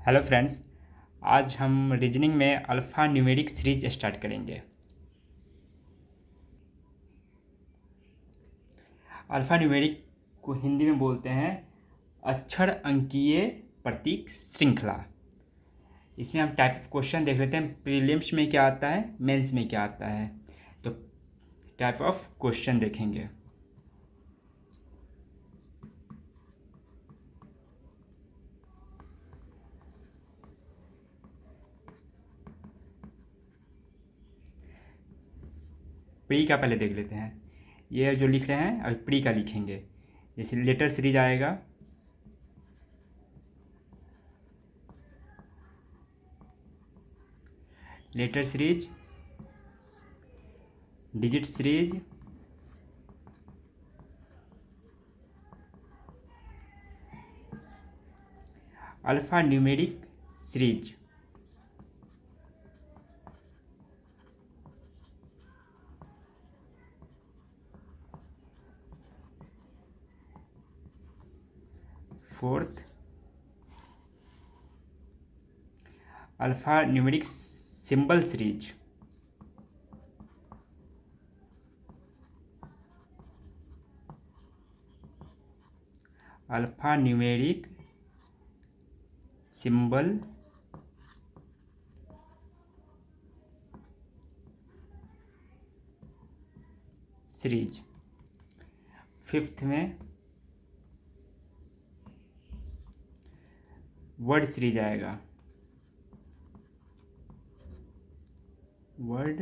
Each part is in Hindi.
हेलो फ्रेंड्स, आज हम रीजनिंग में अल्फ़ा न्यूमेरिक सीरीज स्टार्ट करेंगे। अल्फ़ा न्यूमेरिक को हिंदी में बोलते हैं अक्षर अंकीय प्रतीक श्रृंखला। इसमें हम टाइप ऑफ क्वेश्चन देख लेते हैं, प्रीलिम्स में क्या आता है, मेंस में क्या आता है। तो टाइप ऑफ क्वेश्चन देखेंगे। प्री का पहले देख लेते हैं। ये जो लिख रहे हैं अभी प्री का लिखेंगे। जैसे लेटर सीरीज आएगा, letter series, digit series, alphanumeric series. Fourth, alphanumeric symbol series. Alphanumeric symbol series. Fifth में वर्ड सीरीज आएगा, वर्ड।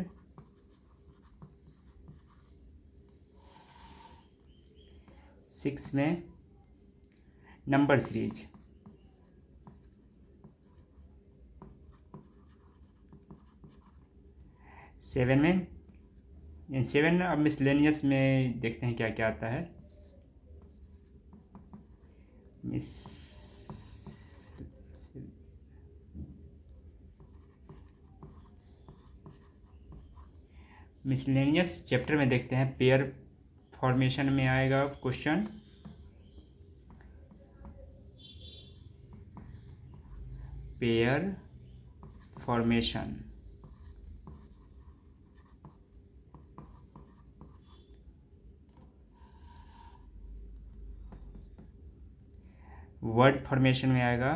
सिक्स में नंबर सीरीज। सेवन में, सेवन अब मिसलेनियस में देखते हैं क्या क्या आता है। मिसलेनियस चैप्टर में देखते हैं, पेयर फॉर्मेशन में आएगा question. Pair formation, word formation में आएगा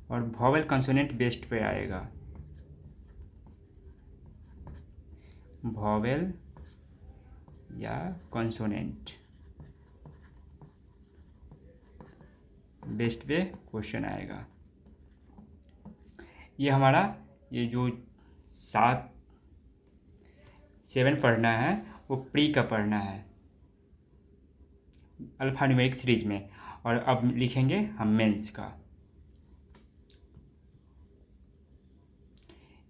और वॉवेल कंसोनेंट बेस्ड पे आएगा, वॉवेल या कंसोनेंट बेस्ड पे क्वेश्चन आएगा। ये हमारा ये जो 7 पढ़ना है वो प्री का पढ़ना है अल्फ़ा न्यूमेरिक सीरीज में। और अब लिखेंगे हम मेंस का।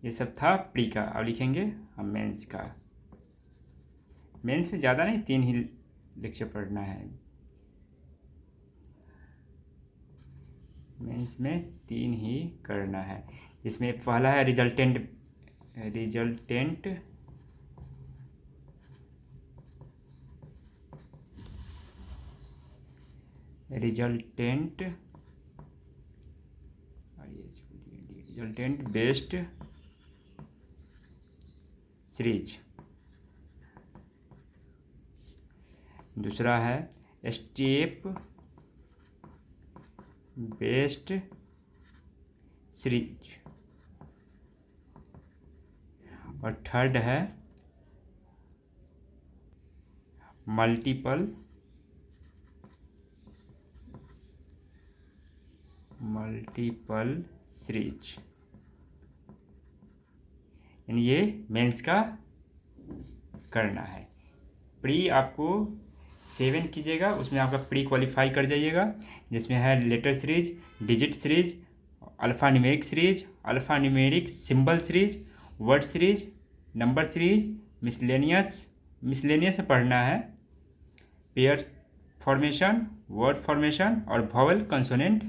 ये सब था प्री का, अब लिखेंगे हम मेंस का। मेंस में ज़्यादा नहीं, 3 ही लेक्चर पढ़ना है। मेंस में 3 ही करना है, जिसमें पहला है रिजल्टेंट बेस्ड सीरीज। दूसरा है स्टेप बेस्ड सीरीज। और थर्ड है मल्टीपल सीरीज। यानी ये मेंस का करना है। प्री आपको 7 कीजिएगा, उसमें आपका प्री क्वालिफाई कर जाइएगा, जिसमें है letter series, digit series, alphanumeric series, alphanumeric symbol series, word series, number series, miscellaneous में पढ़ना है पेयर फॉर्मेशन, वर्ड फॉर्मेशन और वॉवेल कंसोनेंट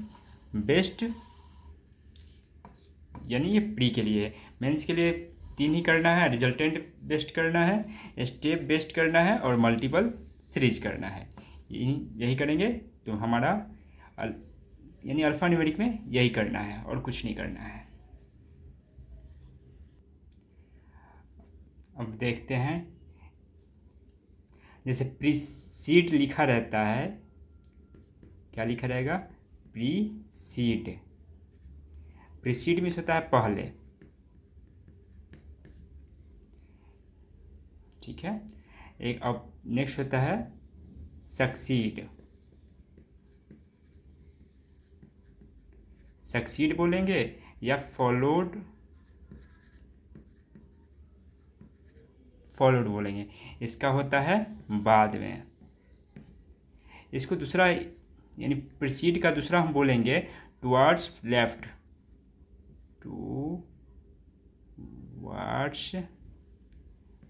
बेस्ड। यानी ये प्री के लिए है। मेंस के लिए तीन ही करना है, रिजल्टेंट बेस्ड करना है, स्टेप बेस्ड करना है और मल्टीपल सीरीज करना है। यही करेंगे तो हमारा यानी अल्फ़ा न्यूमेरिक में यही करना है और कुछ नहीं करना है। अब देखते हैं, जैसे प्रीसीड लिखा रहता है, क्या लिखा रहेगा, प्रीसीड। प्रीसीड मीन्स होता है पहले, ठीक है। एक अब नेक्स्ट होता है सक्सीड। सक्सीड बोलेंगे या फॉलोड बोलेंगे, इसका होता है बाद में। इसको दूसरा यानी प्रीसीड का दूसरा हम बोलेंगे टुवर्ड्स लेफ्ट, टुवर्ड्स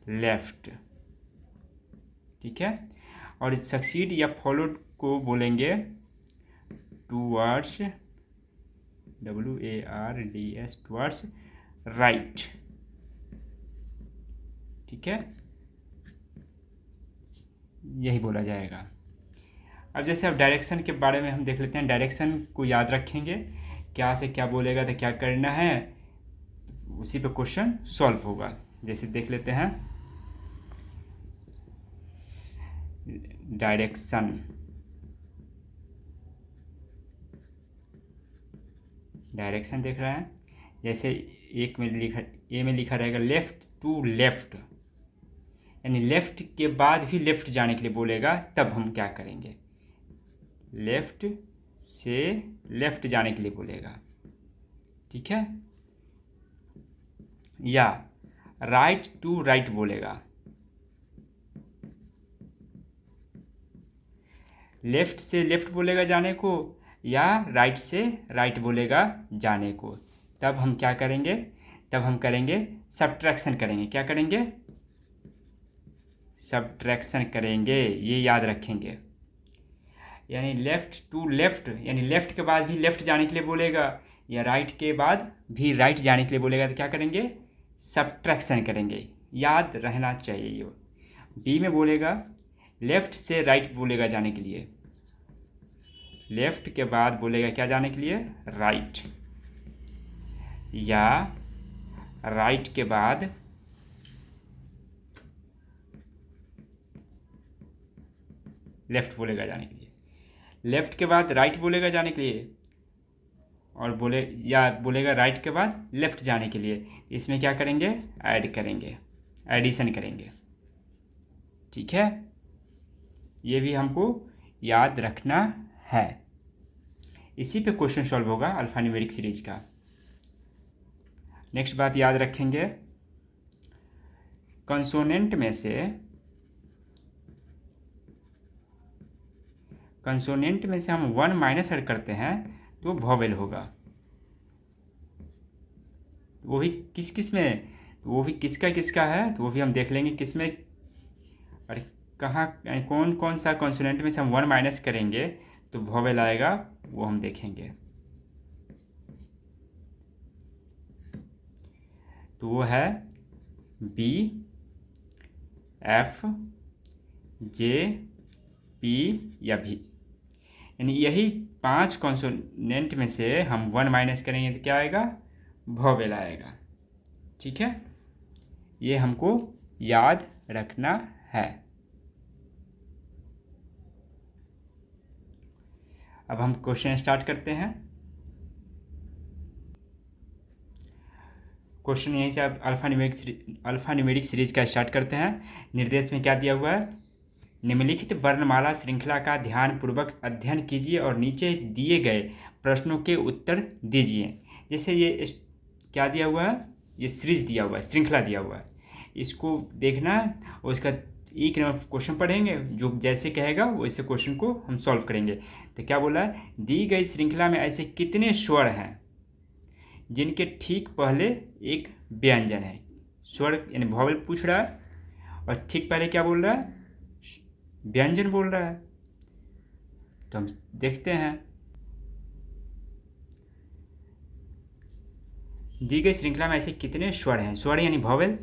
लेफ्ट, ठीक है। और सक्सीड या फॉलोड को बोलेंगे टुवर्ड्स, WARDS, टुवर्ड्स राइट, ठीक है, यही बोला जाएगा। अब जैसे अब डायरेक्शन के बारे में हम देख लेते हैं। डायरेक्शन को याद रखेंगे, क्या से क्या बोलेगा तो क्या करना है, उसी पे क्वेश्चन सॉल्व होगा। जैसे देख लेते हैं डायरेक्शन, डायरेक्शन देख रहे हैं, जैसे एक में लिखा, ए में लिखा रहेगा लेफ्ट टू लेफ्ट, यानी लेफ्ट के बाद भी लेफ्ट जाने के लिए बोलेगा, तब हम क्या करेंगे, लेफ्ट से लेफ्ट जाने के लिए बोलेगा, ठीक है। या राइट टू राइट बोलेगा, लेफ्ट से लेफ्ट बोलेगा जाने को, या राइट से राइट बोलेगा जाने को, तब हम क्या करेंगे, तब हम करेंगे सब्ट्रैक्शन करेंगे। क्या करेंगे, सब्ट्रैक्शन करेंगे, ये याद रखेंगे। यानी लेफ्ट टू लेफ्ट, यानी लेफ्ट के बाद भी लेफ्ट जाने के लिए बोलेगा, या राइट के बाद भी राइट जाने के लिए बोलेगा, तो क्या करेंगे, सब्ट्रैक्शन करेंगे, याद रहना चाहिए ये। बी में बोलेगा लेफ्ट से राइट बोलेगा जाने के लिए, लेफ्ट के बाद बोलेगा क्या जाने के लिए, राइट, या राइट के बाद लेफ्ट बोलेगा जाने के लिए, लेफ्ट के बाद राइट बोलेगा जाने के लिए, और या बोलेगा राइट के बाद लेफ्ट जाने के लिए। इसमें क्या करेंगे, ऐड करेंगे, एडिशन करेंगे, ठीक है। ये भी हमको याद रखना है। इसी पे क्वेश्चन सॉल्व होगा अल्फा न्यूमेरिक सीरीज का। नेक्स्ट बात याद रखेंगे, कंसोनेंट में से हम 1 माइनस ऐड करते हैं तो वॉवेल होगा। वो भी किस में, वो भी किसका है, तो वो भी हम देख लेंगे किस में और कहाँ, कौन सा कंसोनेंट में से हम 1 माइनस करेंगे तो वॉवेल आएगा, वो हम देखेंगे। तो वो है B, F, J, P या V, यानी यही 5 कॉन्सोनेंट में से हम 1 माइनस करेंगे तो क्या आएगा, वॉवेल आएगा, ठीक है। ये हमको याद रखना है। अब हम क्वेश्चन स्टार्ट करते हैं। क्वेश्चन यहीं से आप अल्फा न्यूमेरिक सीरीज का स्टार्ट करते हैं। निर्देश में क्या दिया हुआ है, निम्नलिखित वर्णमाला श्रृंखला का ध्यानपूर्वक अध्ययन कीजिए और नीचे दिए गए प्रश्नों के उत्तर दीजिए। जैसे ये क्या दिया हुआ है, ये सीरीज दिया हुआ है, श्रृंखला दिया हुआ है, इसको देखना है और इसका एक नंबर क्वेश्चन पढ़ेंगे, जो जैसे कहेगा वैसे क्वेश्चन को हम सॉल्व करेंगे। तो क्या बोला है, दी गई श्रृंखला में ऐसे कितने स्वर हैं जिनके ठीक पहले एक व्यंजन है। स्वर यानी वॉवेल पूछ रहा है और ठीक पहले क्या बोल रहा है, व्यंजन बोल रहा है। तो हम देखते हैं, दी गई श्रृंखला में ऐसे कितने स्वर हैं, स्वर यानी वॉवेल,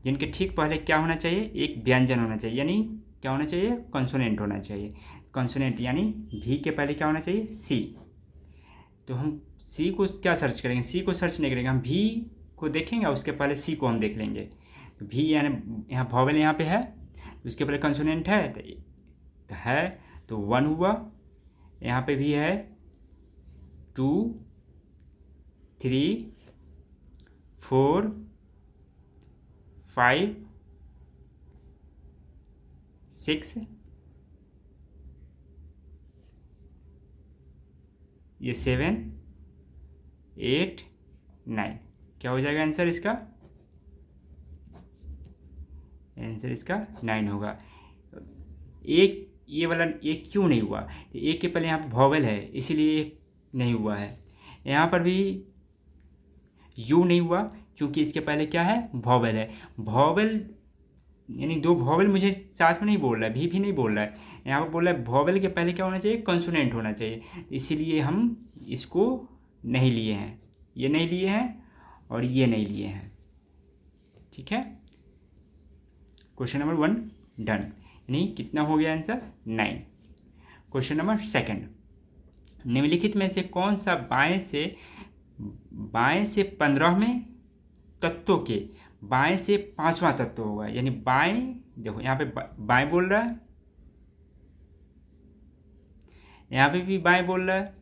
जिनके ठीक पहले क्या होना चाहिए, एक व्यंजन होना चाहिए, यानी क्या होना चाहिए, कॉन्सोनेंट होना चाहिए। कॉन्सोनेंट यानी भी के पहले क्या होना चाहिए, सी। तो हम सी को क्या सर्च करेंगे, सी को सर्च नहीं करेंगे, हम भी को देखेंगे और उसके पहले सी को हम देख लेंगे। भी यानी यहाँ वॉवेल यहाँ पे है, उसके पहले कॉन्सोनेंट है तो है, तो 1 हुआ। यहाँ पे भी है 2, 3, 4, 5, 6, ये 7, 8, 9। क्या हो जाएगा आंसर इसका, आंसर इसका 9 होगा। एक ये वाला एक क्यों नहीं हुआ, तो एक के पहले यहाँ पर वॉवेल है इसीलिए एक नहीं हुआ है। यहाँ पर भी यू नहीं हुआ क्योंकि इसके पहले क्या है, वॉवेल है। वॉवेल यानी दो वॉवेल मुझे साथ में नहीं बोल रहा है, भी नहीं बोल रहा है, यहाँ पर बोल रहा है वॉवेल के पहले क्या होना चाहिए, कॉन्सोनेंट होना चाहिए, इसीलिए हम इसको नहीं लिए हैं, ये नहीं लिए हैं और ये नहीं लिए हैं। ठीक है, क्वेश्चन नंबर 1 डन, यानी कितना हो गया आंसर, 9। क्वेश्चन नंबर 2, निम्नलिखित में से कौन सा बाएं से 15वें तत्वों के बाएं से 5वां तत्व होगा, यानी बाएं, देखो यहाँ पे बाएं बोल रहा है, यहाँ पे भी बाएं बोल रहा है,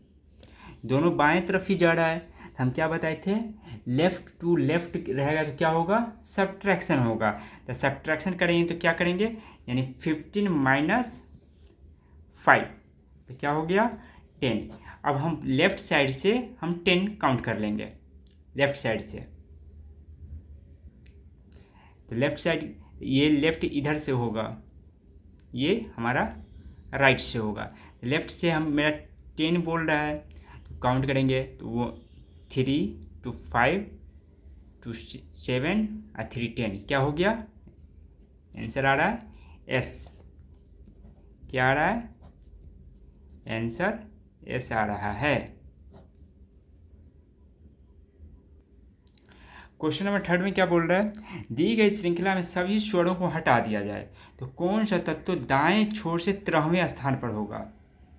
दोनों बाएं तरफ ही जा रहा है। तो हम क्या बताए थे, लेफ्ट टू लेफ्ट रहेगा तो क्या होगा, सब्ट्रैक्शन होगा। तो सब्ट्रैक्शन करेंगे तो क्या करेंगे, यानी 15 - 5 तो क्या हो गया, 10। अब हम लेफ्ट साइड से हम 10 काउंट कर लेंगे, लेफ्ट साइड से। तो लेफ्ट साइड, ये लेफ्ट इधर से होगा, ये हमारा राइट से होगा। लेफ्ट से हम, मेरा 10 बोल रहा है तो काउंट करेंगे तो वो 3 to 5 to 7 और 3 10, क्या हो गया, आंसर आ रहा है एस। क्या आ रहा है, आंसर एस आ रहा है। क्वेश्चन नंबर 3 में क्या बोल रहा है, दी गई श्रृंखला में सभी स्वरों को हटा दिया जाए तो कौन सा तत्व दाएं छोर से 13वें स्थान पर होगा,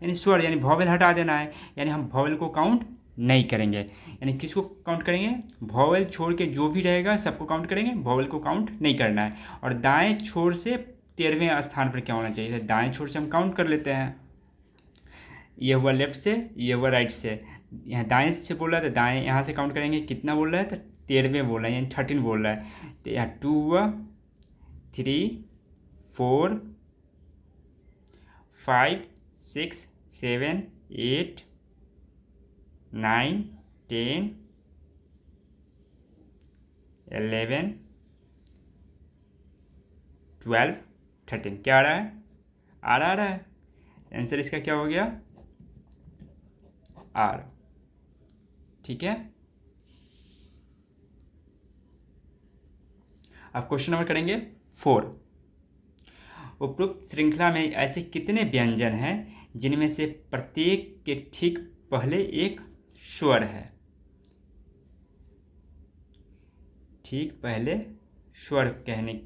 यानी स्वर यानी वॉवेल हटा देना है, यानी हम वॉवेल को काउंट नहीं करेंगे। यानी किसको काउंट करेंगे, वॉवेल छोड़ के जो भी रहेगा सबको काउंट करेंगे, वॉवेल को काउंट नहीं करना है। और दाएं छोर से 13वें स्थान पर क्या होना चाहिए, दाएं छोर से हम काउंट कर लेते हैं, ये हुआ लेफ्ट से, ये हुआ राइट से। यहाँ दाएं से बोल रहा है तो दाएं यहाँ से काउंट करेंगे, कितना बोल रहा है, तो 13वें बोल रहा है, यानी 13 बोल रहा है। तो यहाँ 2 हुआ, 3, 4, 5, 6, 7, 8, 9, 10, 11, 12, 13। क्या आ रहा है, आ रहा है, आंसर इसका क्या हो गया, आर। ठीक है, अब क्वेश्चन नंबर करेंगे 4। उपरोक्त श्रृंखला में ऐसे कितने व्यंजन हैं जिनमें से प्रत्येक के ठीक पहले एक स्वर है, ठीक पहले स्वर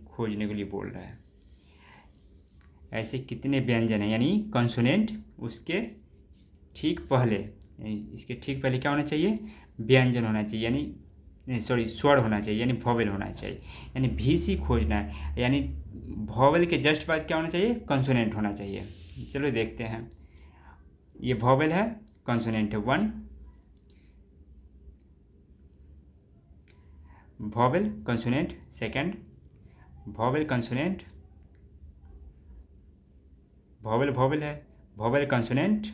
खोजने के लिए बोल रहा है। ऐसे कितने व्यंजन हैं, यानी कॉन्सोनेंट उसके ठीक पहले, इसके ठीक पहले क्या होना चाहिए, व्यंजन होना चाहिए, यानी सॉरी स्वर होना चाहिए, यानी वॉवेल होना चाहिए, यानी भी सी खोजना है, यानी वॉवेल के जस्ट बाद क्या होना चाहिए, कॉन्सोनेंट होना चाहिए। चलो देखते हैं, ये वॉवेल है, कॉन्सोनेंट है 1, vowel consonant 2, vowel consonant, vowel है, vowel consonant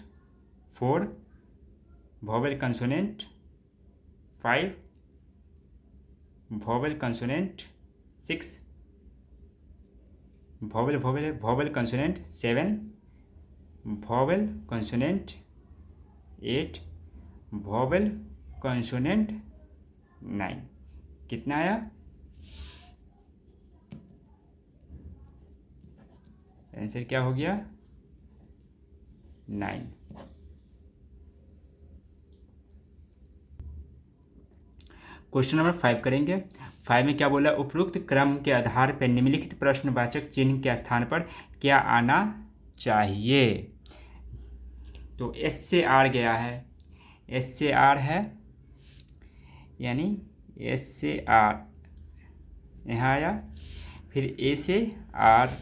4, vowel consonant 5, vowel consonant 6, vowel consonant 7, vowel consonant 8, vowel consonant 9। कितना आया, आंसर क्या हो गया, 9। क्वेश्चन नंबर 5 करेंगे। 5 में क्या बोला, उपरोक्त क्रम के आधार पर निम्नलिखित प्रश्नवाचक चिन्ह के स्थान पर क्या आना चाहिए। तो एस से आर गया है, एस से आर है, यानी एस से आर यहाँ आया, फिर ए से आर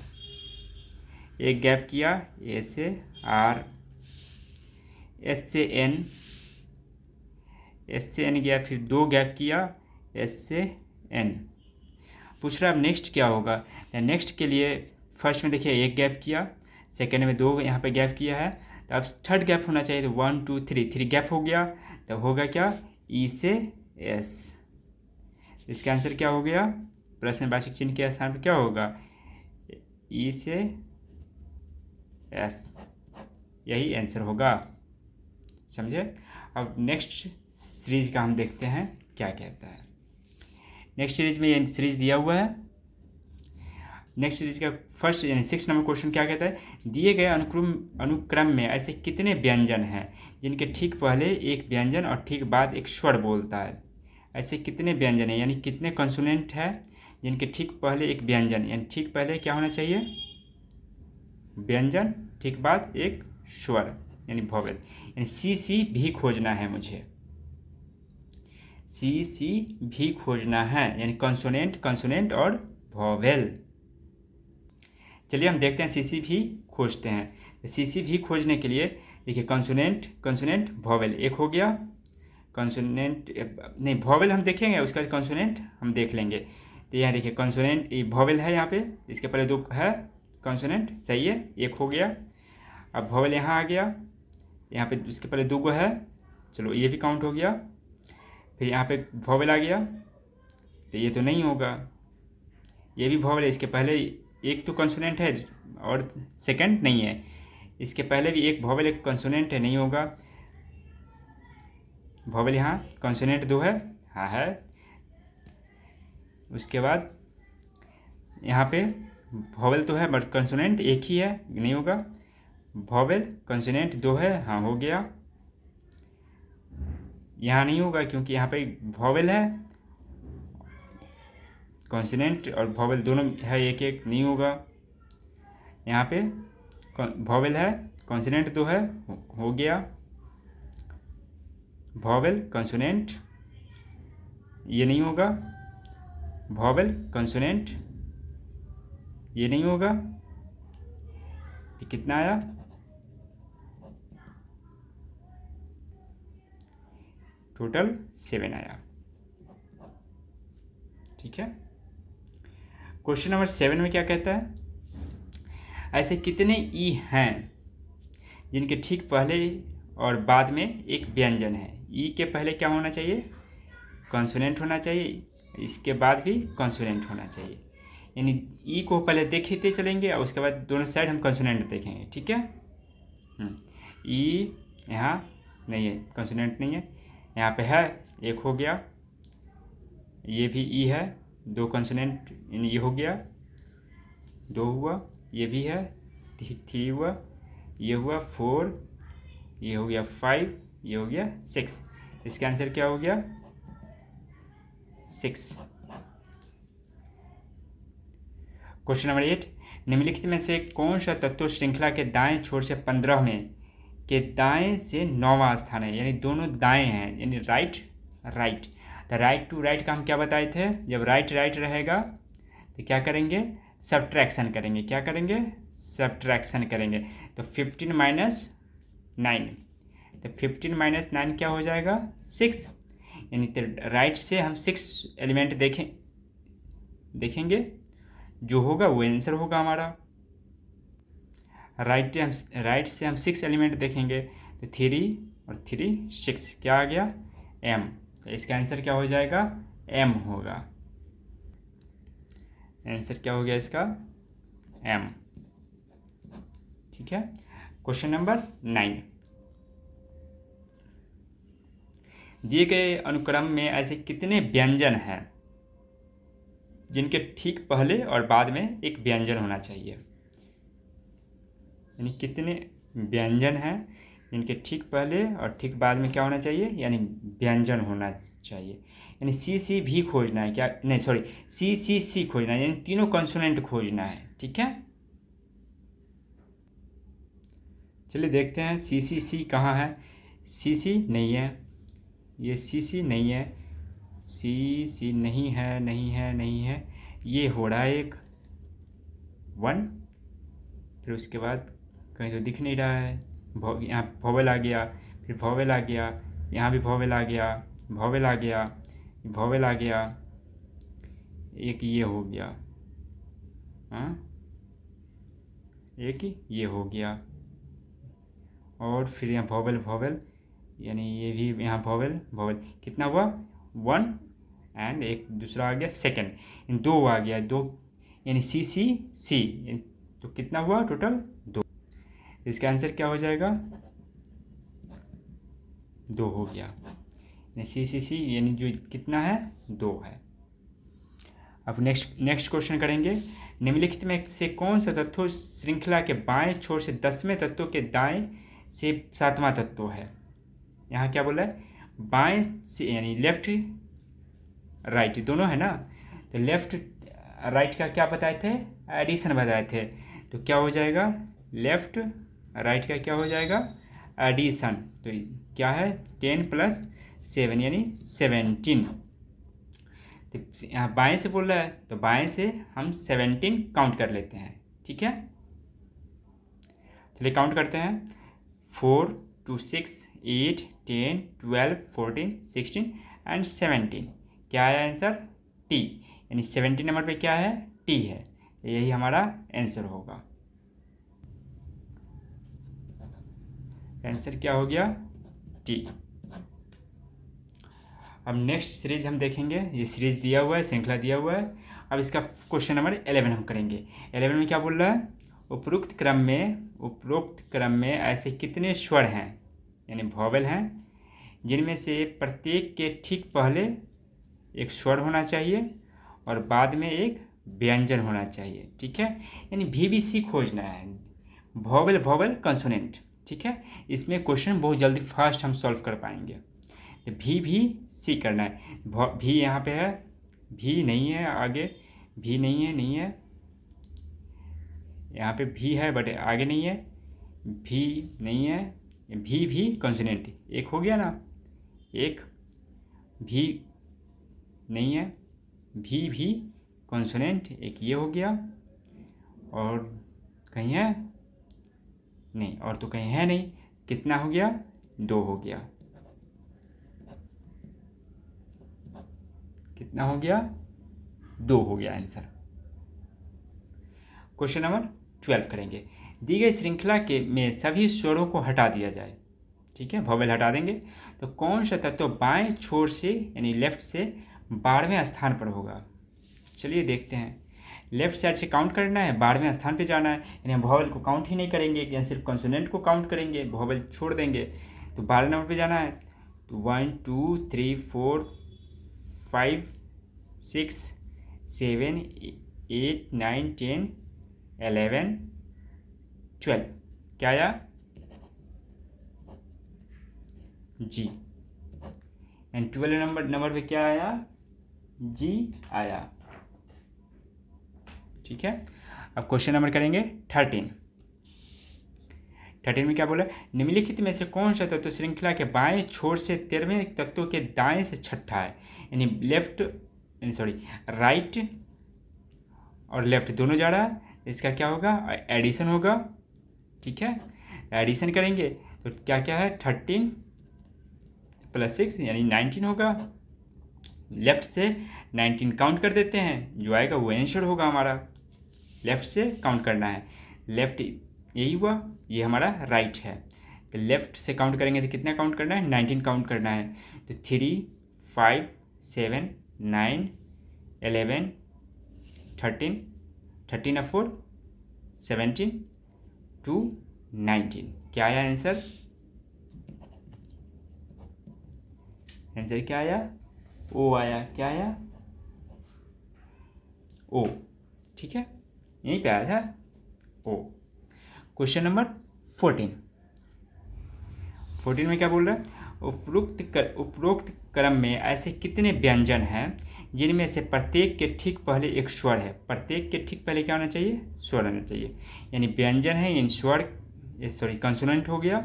एक गैप किया, ए से आर, एस से एन, एस से एन गया, फिर 2 गैप किया, एस से एन। पूछ रहा है अब नेक्स्ट क्या होगा। नेक्स्ट के लिए फर्स्ट में देखिए 1 गैप किया, सेकेंड में 2 यहाँ पे गैप किया है, तो अब थर्ड गैप होना चाहिए, तो 1 2 3 गैप हो गया, तो होगा क्या, ई से एस। इसका आंसर क्या हो गया, प्रश्नवाचक चिन्ह के स्थान पर क्या होगा, ई से एस, यही आंसर होगा। समझे। अब नेक्स्ट सीरीज का हम देखते हैं क्या कहता है। नेक्स्ट सीरीज में ये सीरीज दिया हुआ है। नेक्स्ट सीरीज का फर्स्ट यानी 6 नंबर क्वेश्चन क्या कहता है, दिए गए अनुक्रम में ऐसे कितने व्यंजन हैं जिनके ठीक पहले एक व्यंजन और ठीक बाद एक स्वर बोलता है। ऐसे कितने व्यंजन हैं, यानी कितने कंसोनेंट है जिनके ठीक पहले एक व्यंजन, यानी ठीक पहले क्या होना चाहिए, व्यंजन, ठीक बाद एक स्वर यानी वोवेल, यानी सी भी खोजना है मुझे, सी भी खोजना है, यानी कंसोनेंट और वोवेल। चलिए हम देखते हैं सी भी खोजते हैं। सी भी खोजने के लिए देखिए कंसोनेंट वोवेल एक हो गया, कंसोनेंट नहीं वोवेल हम देखेंगे, उसका कंसोनेंट हम देख लेंगे। तो यहाँ देखिए कंसोनेंट वोवेल है यहाँ पे, इसके पहले 2 है कंसोनेंट, सही है, 1 हो गया। अब वोवेल यहाँ आ गया, यहाँ पे उसके पहले 2 है, चलो ये भी काउंट हो गया। फिर यहाँ पे वोवेल आ गया, तो ये तो नहीं होगा, ये भी वोवेल है, इसके पहले एक तो कंसोनेंट है और सेकंड नहीं है, इसके पहले भी एक वोवेल एक कंसोनेंट है, नहीं होगा। वोवेल यहाँ कंसोनेंट 2 है, हाँ है। उसके बाद यहाँ पे वोवेल तो है बट कंसोनेंट एक ही है, नहीं होगा। वोवेल कंसोनेंट 2 है, हाँ हो गया। यहाँ नहीं होगा क्योंकि यहाँ पे वोवेल है, कॉन्सोनेंट और वोवेल दोनों है, एक नहीं होगा। यहाँ पे वोवेल है, कॉन्सोनेंट 2 है, हो गया। वोवेल कॉन्सोनेंट ये नहीं होगा, वोवेल कॉन्सोनेंट ये नहीं होगा, तो कितना आया, टोटल 7 आया। ठीक है। क्वेश्चन नंबर 7 में क्या कहता है, ऐसे कितने ई हैं जिनके ठीक पहले और बाद में एक व्यंजन है। ई के पहले क्या होना चाहिए, कॉन्सोनेंट होना चाहिए, इसके बाद भी कॉन्सोनेंट होना चाहिए, यानी ई को पहले देखते चलेंगे और उसके बाद दोनों साइड हम कॉन्सोनेंट देखेंगे। ठीक है। ई यहाँ नहीं है, कॉन्सोनेंट नहीं है, यहाँ पे है, 1 हो गया, ये भी ई है, 2 कॉन्सोनेंट यानी ये हो गया, 2 हुआ, ये भी है, 3 हुआ, ये हुआ 4, ये हो गया 5, ये हो गया 6। इसका आंसर क्या हो गया, 6। क्वेश्चन नंबर 8, निम्नलिखित में से कौन सा तत्व श्रृंखला के दाएं छोर से 15 में के दाएं से 9वां स्थान है, यानी दोनों दाएं हैं, यानी राइट। तो राइट टू राइट का हम क्या बताए थे, जब राइट रहेगा तो क्या करेंगे, सब्ट्रैक्शन करेंगे। क्या करेंगे, सब्ट्रैक्शन करेंगे। तो 15 - 9, तो 15 - 9 क्या हो जाएगा, 6, यानी तो राइट से हम 6 एलिमेंट देखेंगे, जो होगा वो आंसर होगा हमारा। राइट से हम 6 एलिमेंट देखेंगे, तो 3 और 3 6, क्या आ गया, एम। तो इसका आंसर क्या हो जाएगा, एम होगा। आंसर क्या हो गया इसका, एम। ठीक है। क्वेश्चन नंबर 9, दिए गए अनुक्रम में ऐसे कितने व्यंजन हैं जिनके ठीक पहले और बाद में एक व्यंजन होना चाहिए, यानी कितने व्यंजन हैं इनके ठीक पहले और ठीक बाद में क्या होना चाहिए, यानी व्यंजन होना चाहिए। यानी सी सी भी खोजना है, क्या नहीं सॉरी, सी सी सी खोजना है, यानी तीनों कंसोनेंट खोजना है। ठीक है, चलिए देखते हैं सी सी सी कहाँ है। सी सी नहीं है, ये सी सी नहीं है, सी सी नहीं है, नहीं है, नहीं है। ये हो रहा है एक 1, फिर उसके बाद कहीं तो दिख नहीं रहा है। यहाँ वोवेल आ गया, फिर वोवेल आ गया, यहाँ भी वोवेल आ गया, वोवेल आ गया, वोवेल आ गया, एक ये हो गया, हाँ एक ये हो गया, और फिर यहाँ वोवेल वोवेल, यानी ये भी यहाँ वोवेल वोवेल, कितना हुआ 1, एंड एक दूसरा आ गया सेकंड, इन 2 आ गया 2, यानी सी सी सी, तो कितना हुआ टोटल 2। इसका आंसर क्या हो जाएगा, 2 हो गया, यानी सी सी सी यानी जो कितना है 2 है। अब नेक्स्ट क्वेश्चन करेंगे। निम्नलिखित में से कौन सा तत्व श्रृंखला के बाएं छोर से 10वें तत्व के दाएं से 7वां तत्व है। यहाँ क्या बोला है, बाएं से यानी लेफ्ट राइट दोनों है ना, तो लेफ्ट राइट का क्या बताए थे, एडिशन बताए थे, तो क्या हो जाएगा लेफ्ट राइट का क्या हो जाएगा एडिशन, तो क्या है 10 + 7 यानी 17। तो यहाँ बाएं से बोल रहा है तो बाएं से हम 17 काउंट कर लेते हैं। ठीक है, चलिए काउंट करते हैं 4 2 6 8 10 12 14 16 एंड 17। क्या है आंसर टी, यानी 17 नंबर पे क्या है टी है, तो यही हमारा आंसर होगा। आंसर क्या हो गया टी। अब नेक्स्ट सीरीज हम देखेंगे, ये सीरीज दिया हुआ है, श्रृंखला दिया हुआ है। अब इसका क्वेश्चन नंबर 11 हम करेंगे। 11 में क्या बोल रहा है, उपरोक्त क्रम में ऐसे कितने स्वर हैं, यानी वॉवेल हैं, जिनमें से प्रत्येक के ठीक पहले एक स्वर होना चाहिए और बाद में एक व्यंजन होना चाहिए। ठीक है, यानी VBC खोजना है, वॉवेल वॉवेल कंसोनेंट। ठीक है, इसमें क्वेश्चन बहुत जल्दी फास्ट हम सॉल्व कर पाएंगे। तो भी सी करना है, भी यहाँ पे है, भी नहीं है आगे, भी नहीं है, यहाँ पे भी है बट आगे नहीं है, भी नहीं है, भी कॉन्सोनेंट एक हो गया ना, एक भी नहीं है, भी कॉन्सोनेंट एक ये हो गया, और कहीं है नहीं, और तो कहीं है नहीं, कितना हो गया 2 हो गया, कितना हो गया 2 हो गया आंसर। क्वेश्चन नंबर 12 करेंगे। दी गई श्रृंखला के में सभी स्वरों को हटा दिया जाए। ठीक है, वॉवेल हटा देंगे, तो कौन सा तत्व बाएं छोर से यानी लेफ्ट से 12वें स्थान पर होगा। चलिए देखते हैं, लेफ्ट साइड से काउंट करना है, 12वें स्थान पे जाना है, यानी हम वॉवेल को काउंट ही नहीं करेंगे, यानी सिर्फ कंसोनेंट को काउंट करेंगे, वॉवेल छोड़ देंगे, तो 12 नंबर पे जाना है। तो 1 2 3 4 5 6 7 8 9 10 11 12, क्या आया जी, एंड 12 नंबर पे क्या आया जी आया। ठीक है, अब क्वेश्चन नंबर करेंगे 13 में क्या बोला, निम्नलिखित में से कौन सा तत्व श्रृंखला के बाएं छोर से 13वें तत्व के दाएं से छठा है, यानी राइट और लेफ्ट दोनों जा रहा है, इसका क्या होगा एडिशन होगा। ठीक है, एडिशन करेंगे तो क्या क्या है 13 + 6 यानी 19 होगा, लेफ्ट से 19 काउंट कर देते हैं, जो आएगा वो आंसर होगा हमारा, लेफ्ट से काउंट करना है, लेफ्ट यही हुआ, ये हमारा राइट है, तो लेफ्ट से काउंट करेंगे तो कितना काउंट करना है 19 काउंट करना है, तो 3 5 7 9 11 13 13 और 4 17 2 19, क्या आया आंसर, आंसर क्या आया ओ आया, क्या आया ओ। ठीक है, यहीं पे आया था ओ। क्वेश्चन नंबर 14, 14 में क्या बोल रहा है, उपरोक्त क्रम में ऐसे कितने व्यंजन हैं जिनमें से प्रत्येक के ठीक पहले एक स्वर है। प्रत्येक के ठीक पहले क्या होना चाहिए, स्वर आना चाहिए। यानी व्यंजन है इन स्वर, सॉरी कंसोनेंट हो गया,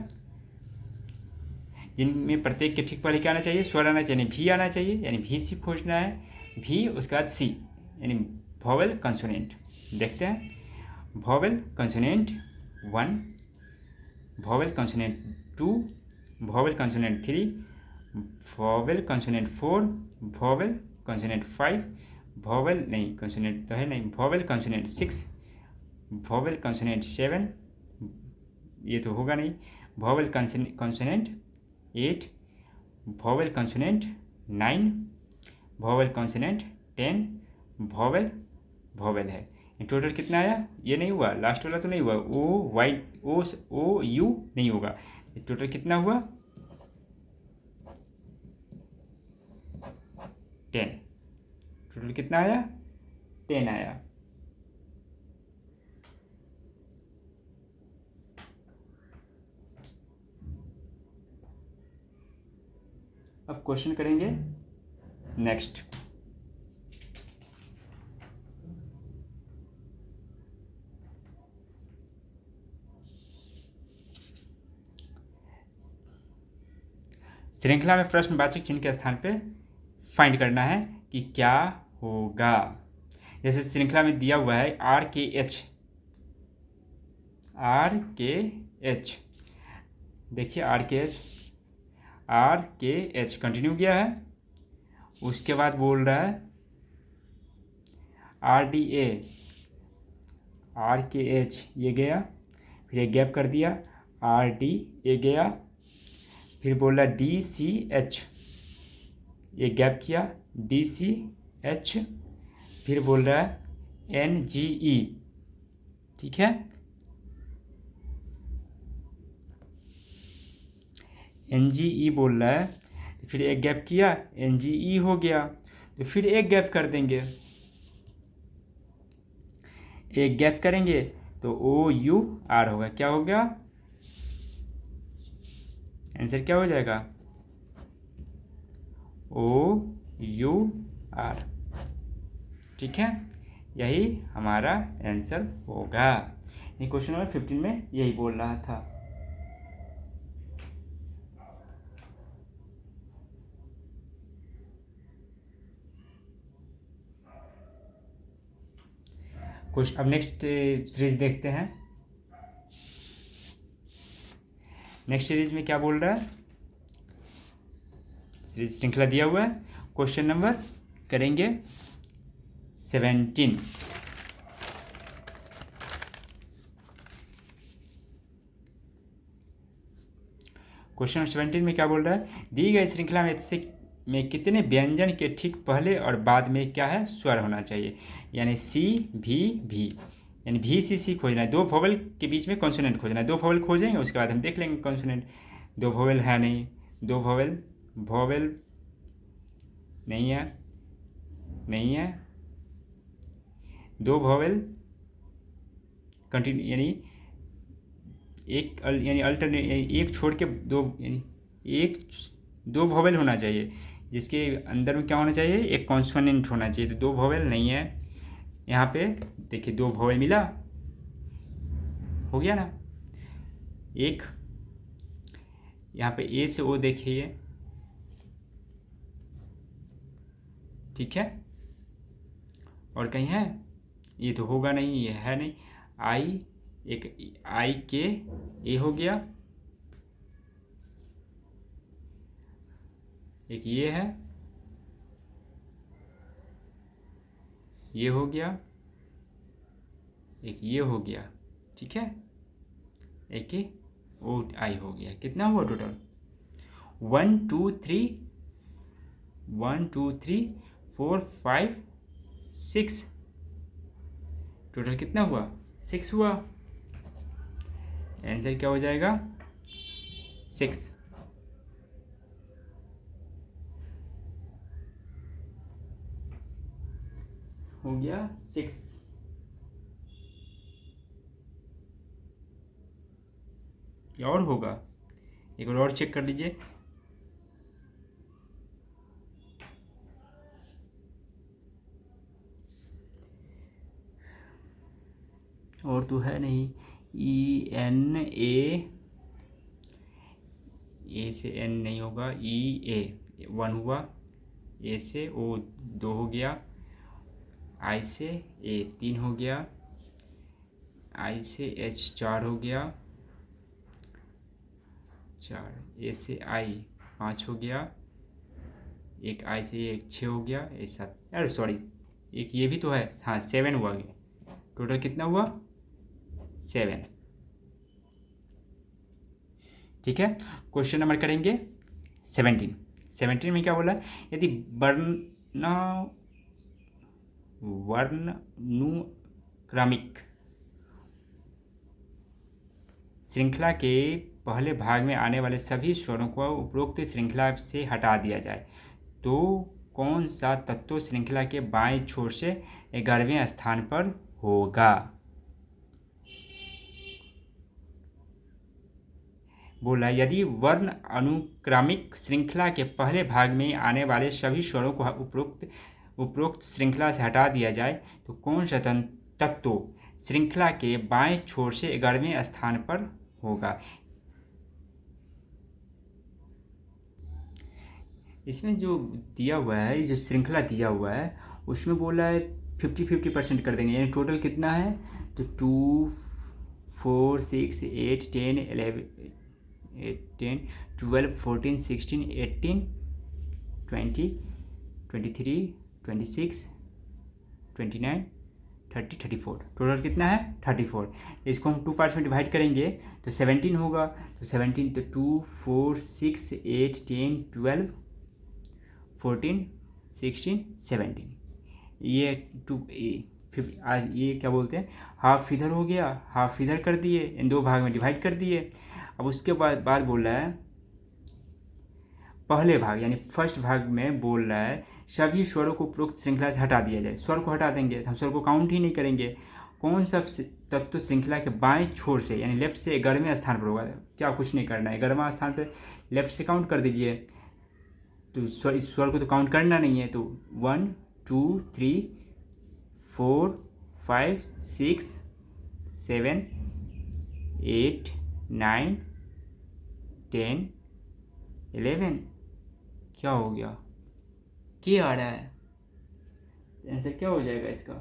जिनमें प्रत्येक के ठीक पहले क्या आना चाहिए, स्वर आना चाहिए, यानी भी आना चाहिए, यानी भी सी खोजना है, भी उसके बाद सी, यानी वॉवेल कंसोनेंट। देखते हैं, vowel consonant 1, vowel consonant 2, vowel consonant 3, vowel consonant 4, vowel consonant 5, vowel नहीं कंसोनेंट तो है नहीं, वॉवेल कंसोनेंट 6, वॉवेल कंसोनेंट 7, ये तो होगा नहीं, vowel consonant 8, vowel consonant 9, vowel consonant 10, vowel है। टोटल कितना आया, ये नहीं हुआ, लास्ट वाला तो नहीं हुआ, ओ यू नहीं होगा। टोटल कितना हुआ, 10। टोटल कितना आया, 10 आया। अब क्वेश्चन करेंगे नेक्स्ट। श्रृंखला में प्रश्नवाचक चिन्ह के स्थान पे फाइंड करना है कि क्या होगा। जैसे श्रृंखला में दिया हुआ है RKH, देखिए RKH कंटिन्यू किया है, उसके बाद बोल रहा है RKH ये गया, फिर एक गैप कर दिया, RDA गया, फिर बोल रहा है DCH, एक गैप किया, DCH, फिर बोल रहा है NGE, ठीक है, NGE बोल रहा है, फिर एक गैप किया, NGE हो गया, तो फिर एक गैप कर देंगे, एक गैप करेंगे तो OUR होगा, क्या हो गया, आंसर क्या हो जाएगा, OUR, ठीक है, यही हमारा आंसर होगा। ये क्वेश्चन नंबर 15 में यही बोल रहा था। क्वेश्चन, अब नेक्स्ट सीरीज देखते हैं। नेक्स्ट सीरीज में क्या बोल रहा है, सीरीज श्रृंखला दिया हुआ है, क्वेश्चन नंबर करेंगे 17। क्वेश्चन नंबर 17 में क्या बोल रहा है, दी गई श्रृंखला में कितने व्यंजन के ठीक पहले और बाद में क्या है, स्वर होना चाहिए। यानी सी भी, यानी भी सी खोजना है, दो वोवेल के बीच में कॉन्सोनेंट खोजना है, दो वोवेल खोजेंगे उसके बाद हम देख लेंगे कॉन्सोनेंट। दो वोवेल है नहीं, दो वोवेल नहीं है, दो वोवेल कंटिन्यू, यानी यानी अल्टरनेट, एक छोड़ के दो, यानी दो वोवेल होना चाहिए, जिसके अंदर में क्या होना चाहिए, एक कॉन्सोनेंट होना चाहिए। तो दो वोवेल नहीं है यहाँ पे, देखिए दो वोवेल मिला, हो गया ना। एक यहाँ पे ए से ओ देखिए, ठीक है, और कहीं है, ये तो होगा नहीं, ये है नहीं, आई के ए हो गया, एक ये है, ये हो गया, एक ये हो गया, ठीक है, एक ही ओ आई हो गया। कितना हुआ टोटल, 1 2 3 4 5 6, टोटल कितना हुआ, 6 हुआ। आंसर क्या हो जाएगा, 6। हो गया 6। और होगा, एक बार और चेक कर लीजिए। और तो है नहीं, ई एन ए से एन नहीं होगा, ई ए 1 हुआ, ए से ओ 2 हो गया, आई से ए 3 हो गया, आई से एच 4 हो गया, 4, ए से आई 5 हो गया, एक आई से एक 6 हो गया, एक 7, यार सॉरी एक ये भी तो है, हाँ 7 हुआ गया। टोटल कितना हुआ? 7। ठीक है, क्वेश्चन नंबर करेंगे 17। 17 में क्या बोला है? यदि वर्णानुक्रमिक श्रृंखला के पहले भाग में आने वाले सभी स्वरों को उपरोक्त श्रृंखला से हटा दिया जाए तो कौन सा तत्व श्रृंखला के बाएं छोर से 11वें स्थान पर होगा? बोला यदि वर्ण अनुक्रमिक श्रृंखला के पहले भाग में आने वाले सभी स्वरों को उपरोक्त श्रृंखला से हटा दिया जाए तो कौन सा तत्व श्रृंखला के बाएं छोर से 11वें स्थान पर होगा? इसमें जो दिया हुआ है, जो श्रृंखला दिया हुआ है उसमें बोला है 50-50% कर देंगे, यानी टोटल कितना है? तो 2 4 6 8 10 11 10 12 14 16 18 20 23 26 29 30 34, टोटल कितना है? 34। इसको हम 2 पार्ट्स में डिवाइड करेंगे तो 17 होगा। तो 17 तो 2 4 6 8 10 12 14 16 17, ये आज ये क्या बोलते हैं, हाफ इधर हो गया, हाफ इधर कर दिए, इन 2 भाग में डिवाइड कर दिए। अब उसके बाद बोल रहा है पहले भाग यानी फर्स्ट भाग में बोल रहा है सभी स्वरों को उपरोक्त श्रृंखला से हटा दिया जाए। स्वर को हटा देंगे, हम स्वर को काउंट ही नहीं करेंगे। कौन सा तत्व श्रृंखला के बाएं छोर से यानी लेफ्ट से 11वें स्थान पर होगा? क्या कुछ नहीं करना है, 11वां स्थान पर लेफ्ट से काउंट कर दीजिए। तो इस स्वर को तो काउंट करना नहीं है, तो 1 2 3 4 5 6 7 8 9 10 11, क्या हो गया? के आ रहा है, आंसर क्या हो जाएगा इसका?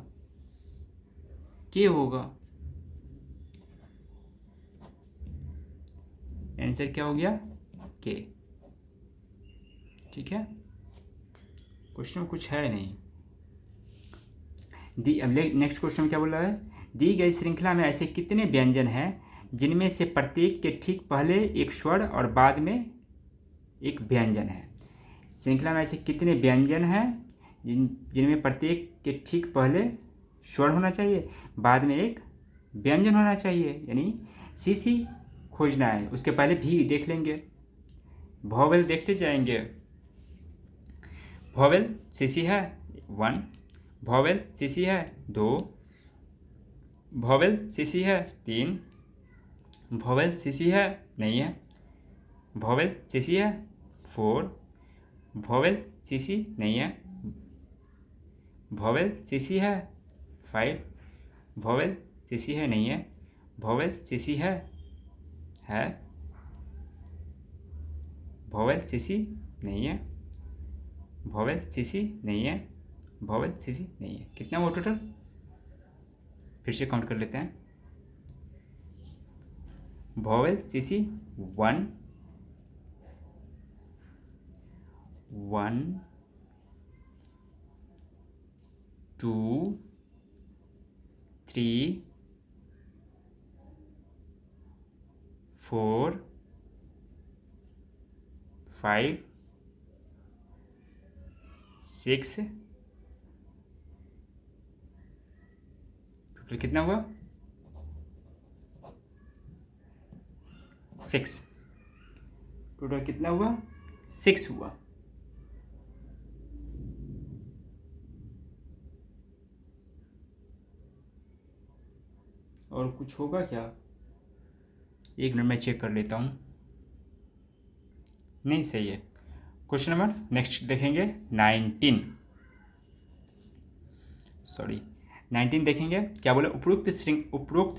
के होगा, आंसर क्या हो गया? के। ठीक है, क्वेश्चन में कुछ है नहीं। नेक्स्ट क्वेश्चन में क्या बोल रहा है? दी गई श्रृंखला में ऐसे कितने व्यंजन हैं जिनमें से प्रत्येक के ठीक पहले एक स्वर और बाद में एक व्यंजन है? श्रृंखला में ऐसे कितने व्यंजन हैं जिनमें प्रत्येक के ठीक पहले स्वर होना चाहिए, बाद में एक व्यंजन होना चाहिए, यानी सीसी खोजना है। उसके पहले भी देख लेंगे, वॉवेल देखते जाएंगे। वॉवेल सीसी है 1, वॉवेल सीसी है 2, वॉवेल सीसी है 3, वॉवेल सीसी है नहीं है, वॉवेल सीसी है 4, वॉवेल सीसी नहीं है, वॉवेल सीसी है 5, वॉवेल सीसी है नहीं है, वॉवेल सीसी है वॉवेल सीसी नहीं है, वॉवेल सीसी नहीं है, वॉवेल सीसी नहीं है। कितना हुआ टोटल? फिर से काउंट कर लेते हैं। वॉवेल सीसी 1 1 2 3 4 5 6, टोटल कितना हुआ? 6, टोटल कितना हुआ? 6 हुआ। और कुछ होगा क्या? एक मिनट में चेक कर लेता हूँ। नहीं सही है। क्वेश्चन नंबर नेक्स्ट देखेंगे 19, सॉरी 19 देखेंगे। क्या बोला, उपरोक्त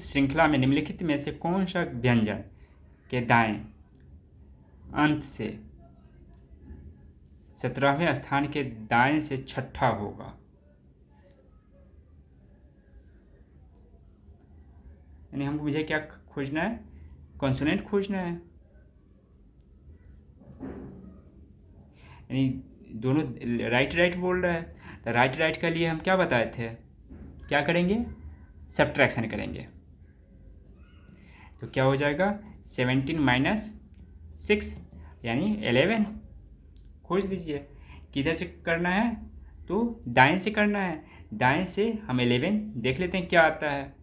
श्रृंखला में निम्नलिखित में से कौन सा व्यंजन के दाएं अंत से 17वें स्थान के दाएं से छठा होगा। यानी हमको मुझे क्या खोजना है, कॉन्सोनेंट खोजना है। यानी दोनों राइट बोल रहा है, तो राइट के लिए हम क्या बताए थे, क्या करेंगे, सब्ट्रैक्शन करेंगे। तो क्या हो जाएगा 17 - 6 यानी 11 खोज लीजिए। किधर से करना है, तो दाएं से करना है। दाएं से हम 11 देख लेते हैं क्या आता है।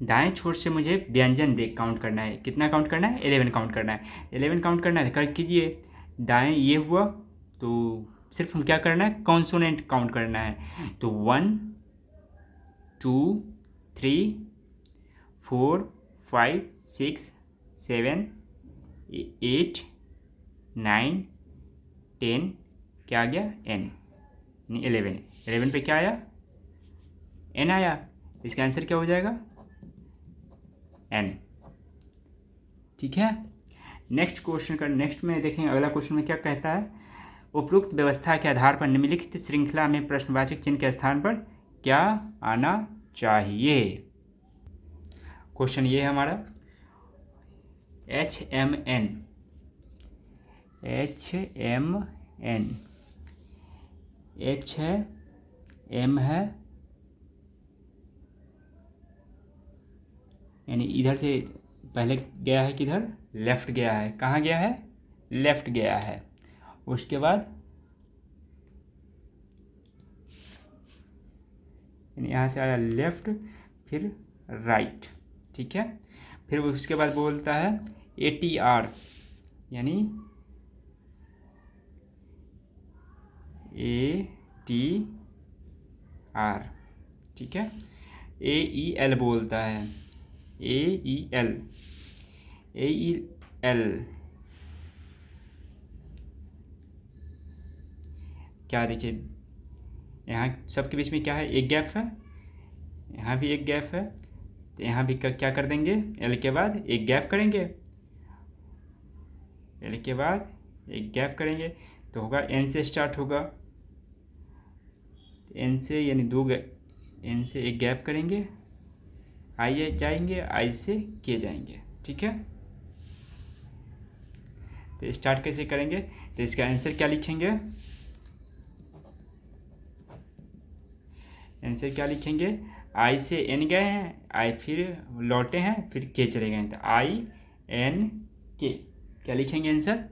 दाएं छोर से मुझे व्यंजन देख काउंट करना है। कितना काउंट करना है, 11 काउंट करना है। 11 काउंट करना है, कर कीजिए। दाएं ये हुआ, तो सिर्फ हम क्या करना है, कॉन्सोनेंट काउंट करना है। तो 1 2 3 4 5 6 7 8 9 10, क्या आ गया, n, यानी 11 पे क्या आया, n आया। इसका आंसर क्या हो जाएगा, n। ठीक है। नेक्स्ट में देखेंगे अगला क्वेश्चन में क्या कहता है। उपरोक्त व्यवस्था के आधार पर निम्नलिखित श्रृंखला में प्रश्नवाचक चिन्ह के स्थान पर क्या आना चाहिए। क्वेश्चन ये है हमारा, HMN H है, M है, यानी इधर से पहले गया है, किधर, लेफ्ट गया है। कहाँ गया है, लेफ्ट गया है। उसके बाद यहाँ से आया लेफ्ट, फिर राइट। ठीक है। फिर उसके बाद बोलता है ATR, यानी ATR। ठीक है। AEL बोलता है, AEL क्या, देखिए यहाँ सबके बीच में क्या है, एक गैप है, यहाँ भी एक गैप है। तो यहाँ भी क्या कर देंगे, L के बाद एक गैप करेंगे, L के बाद एक गैप करेंगे, तो होगा N से स्टार्ट होगा। N से यानी N से एक गैप करेंगे, I जाएंगे, I से K जाएंगे। ठीक है। तो स्टार्ट कैसे करेंगे, तो इसका आंसर क्या लिखेंगे, आंसर क्या लिखेंगे, I से N गए हैं, I फिर लौटे हैं, फिर K चले गए, तो INK क्या लिखेंगे आंसर,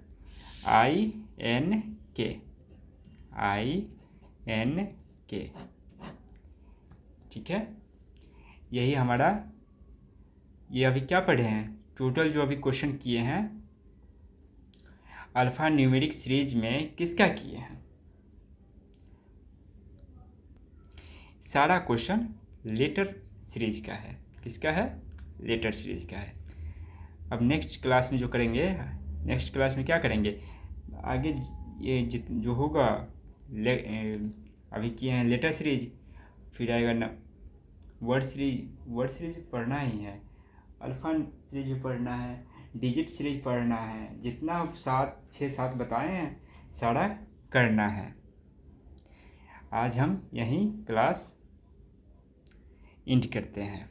INK। ठीक है। यही हमारा, ये अभी क्या पढ़े हैं, टोटल जो अभी क्वेश्चन किए हैं अल्फा न्यूमेरिक सीरीज में किसका किए हैं, सारा क्वेश्चन लेटर सीरीज का है। किसका है, लेटर सीरीज का है। अब नेक्स्ट क्लास में जो करेंगे, नेक्स्ट क्लास में क्या करेंगे, आगे ये जो होगा, अभी किए हैं लेटर सीरीज, फिर आएगा ना वर्ड सीरीज पढ़ना ही है, अल्फा सीरीज भी पढ़ना है, डिजिट सीरीज पढ़ना है। जितना 6-7 बताए हैं सारा करना है। आज हम यहीं क्लास एंड करते हैं,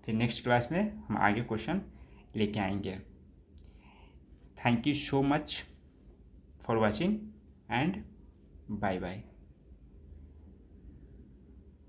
फिर नेक्स्ट क्लास में हम आगे क्वेश्चन लेके आएंगे। Thank you so much for watching and bye bye.